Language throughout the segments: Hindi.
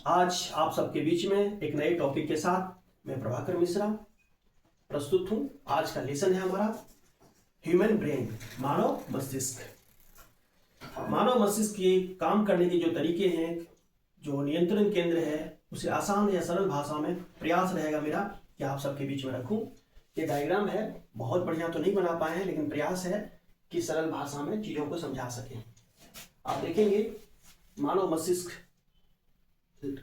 आज आप सबके बीच में एक नए टॉपिक के साथ मैं प्रभाकर मिश्रा प्रस्तुत हूं। आज का लेसन है हमारा ह्यूमन ब्रेन, मानव मस्तिष्क। मानव मस्तिष्क के काम करने के जो तरीके हैं, जो नियंत्रण केंद्र है, उसे आसान या सरल भाषा में प्रयास रहेगा मेरा कि आप सबके बीच में रखूं। ये डायग्राम है, बहुत बढ़िया तो नहीं बना पाए हैं, लेकिन प्रयास है कि सरल भाषा में चीजों को समझा सकें। आप देखेंगे मानव मस्तिष्क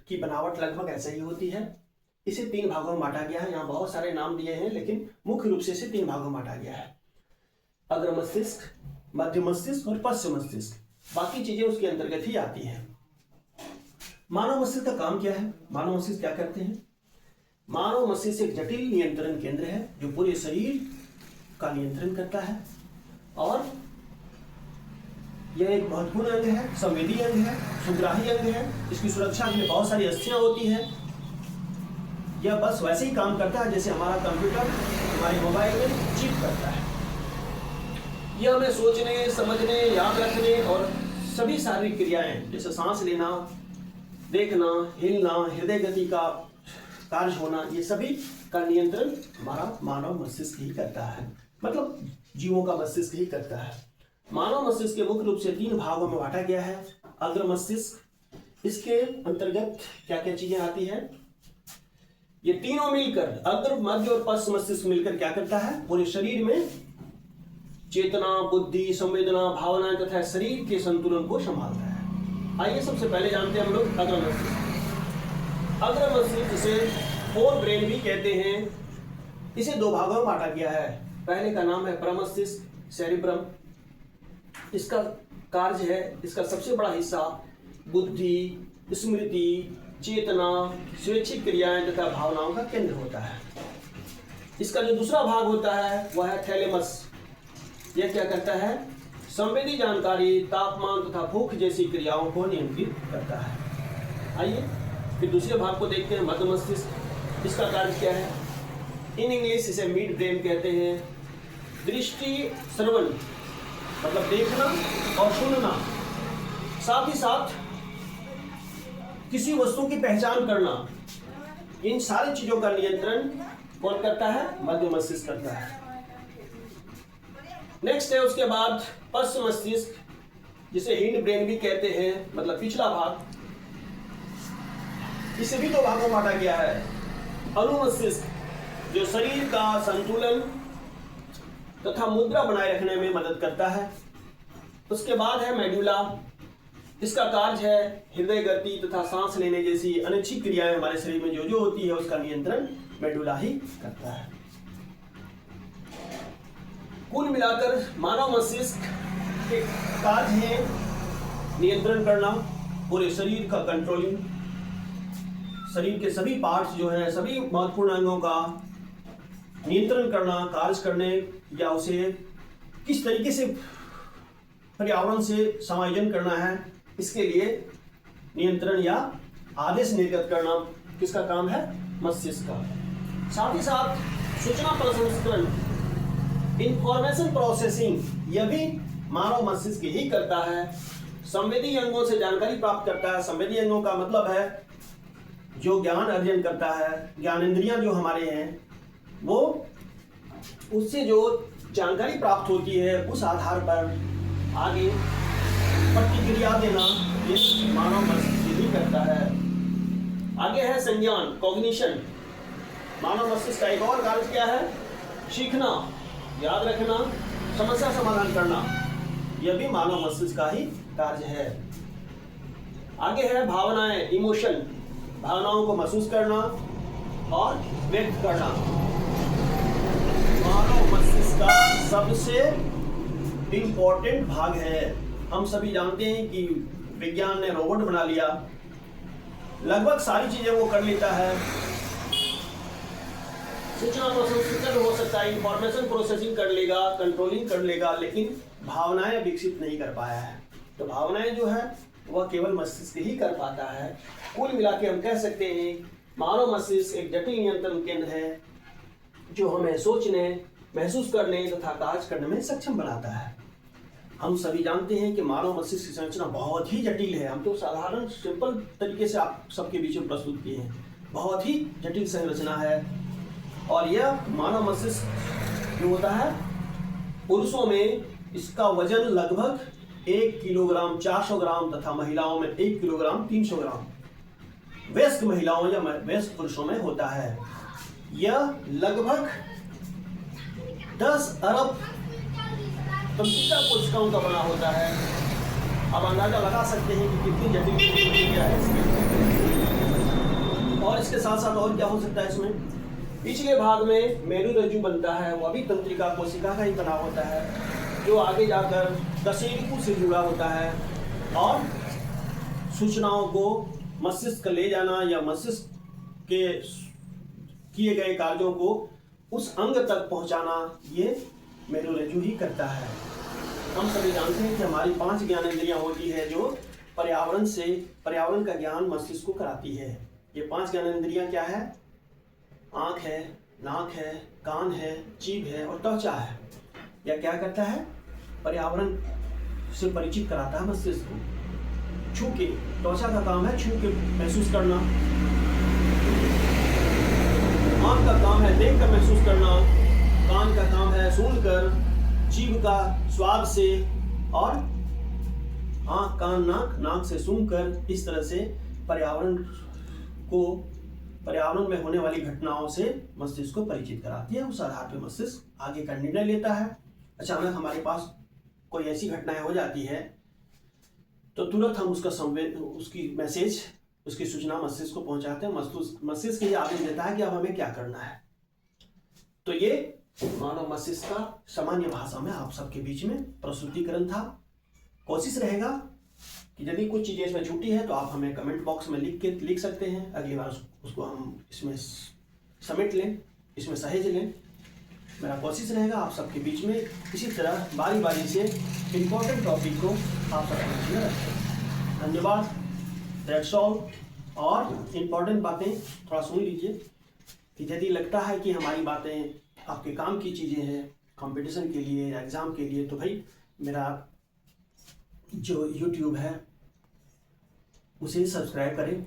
की बनावट लगभग ऐसे ही होती है। इसे 3 भागों में बांटा गया है। यहाँ बहुत सारे नाम दिए हैं, लेकिन मुख्य रूप से इसे 3 भागों में बांटा गया है। अग्र मस्तिष्क, मध्य मस्तिष्क और पश्च मस्तिष्क। बाकी चीजें उसके अंतर्गत ही आती हैं। मानव मस्तिष्क का काम क्या है? मानव मस्तिष्क क्या करते हैं? मानव मस्तिष्क एक जटिल नियंत्रण केंद्र है जो पूरे शरीर का नियंत्रण करता है, और यह एक महत्वपूर्ण अंग है, संवेदी अंग है, सुग्राही अंग है। इसकी सुरक्षा के लिए बहुत सारी अस्थियां होती हैं। यह बस वैसे ही काम करता है जैसे हमारा कंप्यूटर हमारे मोबाइल में चिप करता है। यह हमें सोचने, समझने, याद रखने और सभी शारीरिक क्रियाएं जैसे सांस लेना, देखना, हिलना, हृदय गति का कार्य होना, ये सभी का नियंत्रण हमारा मानव मस्तिष्क ही करता है। मतलब जीवों का मस्तिष्क ही करता है। मानव मस्तिष्क के मुख्य रूप से 3 भागों में बांटा गया है। अग्र मस्तिष्क, इसके अंतर्गत क्या क्या चीजें आती है? ये तीनों मिलकर, अग्र, मध्य और पश्च मस्तिष्क मिलकर क्या करता है? पूरे शरीर में चेतना, बुद्धि, संवेदना, भावना तथा शरीर के संतुलन को संभालता है। आइए सबसे पहले जानते हैं हम लोग अग्र मस्तिष्क। अग्र मस्तिष्क जिसे फोर ब्रेन भी कहते हैं, इसे 2 भागों में बांटा गया है। पहले का नाम है प्रमस्तिष्क, सेरिब्रम। इसका कार्य है, इसका सबसे बड़ा हिस्सा बुद्धि, स्मृति, चेतना, स्वैच्छिक क्रियाएं तथा भावनाओं का केंद्र होता है। इसका जो दूसरा भाग होता है वह है थैलेमस। यह क्या करता है? संवेदी जानकारी, तापमान तथा भूख जैसी क्रियाओं को नियंत्रित करता है। आइए फिर दूसरे भाग को देखते हैं, मध्य मस्तिष्क। इसका कार्य क्या है? इन इंग्लिश इसे मिड ब्रेन कहते हैं। दृष्टि, श्रवण मतलब देखना और सुनना, साथ ही साथ किसी वस्तु की पहचान करना, इन सारी चीजों का नियंत्रण कौन करता है? मध्य मस्तिष्क करता है। नेक्स्ट है उसके बाद पश्च मस्तिष्क, जिसे हिंड ब्रेन भी कहते हैं, मतलब पिछला भाग। इसे भी 2 भागों में बांटा गया है। अनुमस्तिष्क, जो शरीर का संतुलन तथा मुद्रा बनाए रखने में मदद करता है। उसके बाद है मेडुला। इसका कार्य है हृदय गति तथा सांस लेने जैसी अनैच्छिक क्रियाएं हमारे शरीर में जो होती है, उसका नियंत्रण मेडुला ही करता है। कुल मिलाकर मानव मस्तिष्क के कार्य है नियंत्रण करना, पूरे शरीर का कंट्रोलिंग, शरीर के सभी पार्ट्स जो हैं, सभी महत्वपूर्ण अंगों का नियंत्रण करना, कार्य करने या उसे किस तरीके से पर्यावरण से समायोजन करना है, इसके लिए नियंत्रण या आदेश निर्गत करना किसका काम है? मस्तिष्क का। साथ ही साथ सूचना प्रसंस्करण, इंफॉर्मेशन प्रोसेसिंग, यह भी मानव मस्तिष्क ही करता है। संवेदी अंगों से जानकारी प्राप्त करता है। संवेदी अंगों का मतलब है जो ज्ञान अर्जन करता है, ज्ञानेंद्रियां जो हमारे हैं, वो उससे जो जानकारी प्राप्त होती है उस आधार पर आगे प्रतिक्रिया देना, ये मानव मस्तिष्क ही करता है। आगे है संज्ञान, कॉग्निशन। मानव मस्तिष्क का एक और कार्य क्या है? सीखना, याद रखना, समस्या समाधान करना, यह भी मानव मस्तिष्क का ही कार्य है। आगे है भावनाएं, इमोशन, भावनाओं को महसूस करना और व्यक्त करना। मानव मस्तिष्क का सबसे इंपॉर्टेंट भाग है। हम सभी जानते हैं कि विज्ञान ने रोबोट बना लिया, लगभग सारी चीजें वो कर लेता है। सूचना प्रसंस्करण हो सकता है, इंफॉर्मेशन प्रोसेसिंग कर लेगा, कंट्रोलिंग कर लेगा, लेकिन भावनाएं विकसित नहीं कर पाया है। तो भावनाएं जो है वह केवल मस्तिष्क ही कर पाता है। कुल मिला के हम कह सकते हैं मानव मस्तिष्क एक जटिल नियंत्रण केंद्र है जो हमें सोचने, महसूस करने तथा कार्य करने में सक्षम बनाता है। हम सभी जानते हैं कि मानव मस्तिष्क की संरचना बहुत ही जटिल है। हम तो साधारण सिंपल तरीके से आप सबके बीच में प्रस्तुत किए हैं। बहुत ही जटिल संरचना है। और यह मानव मस्तिष्क जो होता है, पुरुषों में इसका वजन लगभग 1 किलोग्राम 400 ग्राम तथा महिलाओं में 1 किलोग्राम 300 ग्राम वयस्क महिलाओं या वयस्क पुरुषों में होता है। यह लगभग 10 अरब तंत्रिका कोशिकाओं का बना होता है। अब अंदाजा लगा सकते हैं कि कितनी जटिल प्रक्रिया है इसमें। और इसके साथ साथ और क्या हो सकता है इसमें, पिछले भाग में मेरुरज्जु बनता है, वह भी तंत्रिका कोशिका का ही बना होता है, जो आगे जाकर कशेरुक से जुड़ा होता है और सूचनाओं को मस्तिष्क ले जाना या मस्तिष्क के किए गए कार्यों को उस अंग तक पहुंचाना, ये मेरुरज्जु ही करता है। हम सभी जानते हैं कि हमारी 5 ज्ञानेंद्रियां होती है जो पर्यावरण का ज्ञान मस्तिष्क को कराती है। ये 5 ज्ञानेंद्रियां क्या है? आँख है, नाक है, कान है, जीभ है और त्वचा है। यह क्या करता है? पर्यावरण से परिचित कराता है मस्तिष्क को। छू के, त्वचा का काम है छू के महसूस करना, आँख का काम है देख कर महसूस करना, कान का काम है सुनकर, जीभ का स्वाद से और आँख, कान, नाक से सुनकर, इस तरह से पर्यावरण में होने वाली घटनाओं से मस्तिष्क को परिचित कराती है। उस आधार पर मस्तिष्क आगे का निर्णय लेता है। अचानक हमारे पास कोई ऐसी घटनाएं हो जाती है तो तुरंत हम उसकी सूचना मस्तिष्क को पहुंचाते हैं। मस्तिष्क ये आदेश देता है कि अब हमें क्या करना है। तो ये मानव मस्तिष्क का सामान्य भाषा में आप सबके बीच में प्रस्तुतिकरण था। कोशिश रहेगा कि यदि कुछ चीजें इसमें छूटी है तो आप हमें कमेंट बॉक्स में लिख सकते हैं। अगली बार उसको हम इसमें समेट लें, इसमें सहेज लें। मेरा कोशिश रहेगा आप सबके बीच में इसी तरह बारी बारी से इम्पोर्टेंट टॉपिक को आप सबके बीच में रखें। धन्यवाद। That's all. और इम्पोर्टेंट बातें थोड़ा सुन लीजिए कि यदि लगता है कि हमारी बातें आपके काम की चीज़ें हैं कंपटीशन के लिए या एग्ज़ाम के लिए, तो भाई मेरा जो YouTube है उसे सब्सक्राइब करें,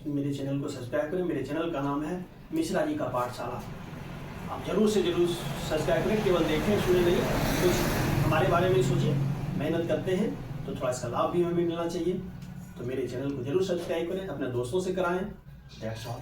मेरे चैनल को सब्सक्राइब करें। मेरे चैनल का नाम है मिश्रा जी का पाठशाला। आप जरूर से जरूर सब्सक्राइब करें, केवल देखें सुने नहीं, कुछ हमारे बारे में सोचिए। मेहनत करते हैं तो थोड़ा इसका लाभ भी हमें मिलना चाहिए। तो मेरे चैनल को जरूर सब्सक्राइब करें, अपने दोस्तों से कराएं। That's all.